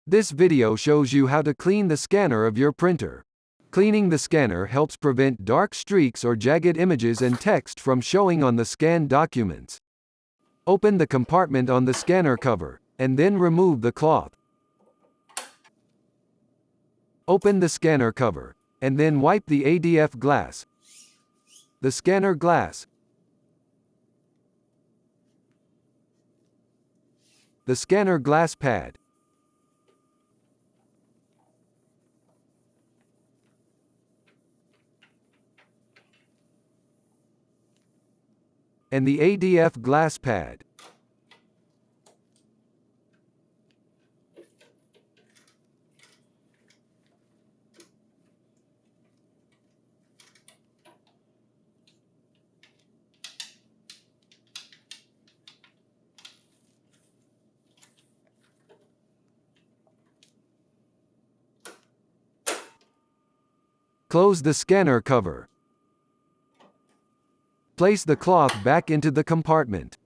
This video shows you how to clean the scanner of your printer. Cleaning the scanner helps prevent dark streaks or jagged images and text from showing on the scanned documents. Open the compartment on the scanner cover, and then remove the cloth. Open the scanner cover, and then wipe the ADF glass, the scanner glass, the scanner glass pad, and the ADF glass pad. Close the scanner cover. Place the cloth back into the compartment.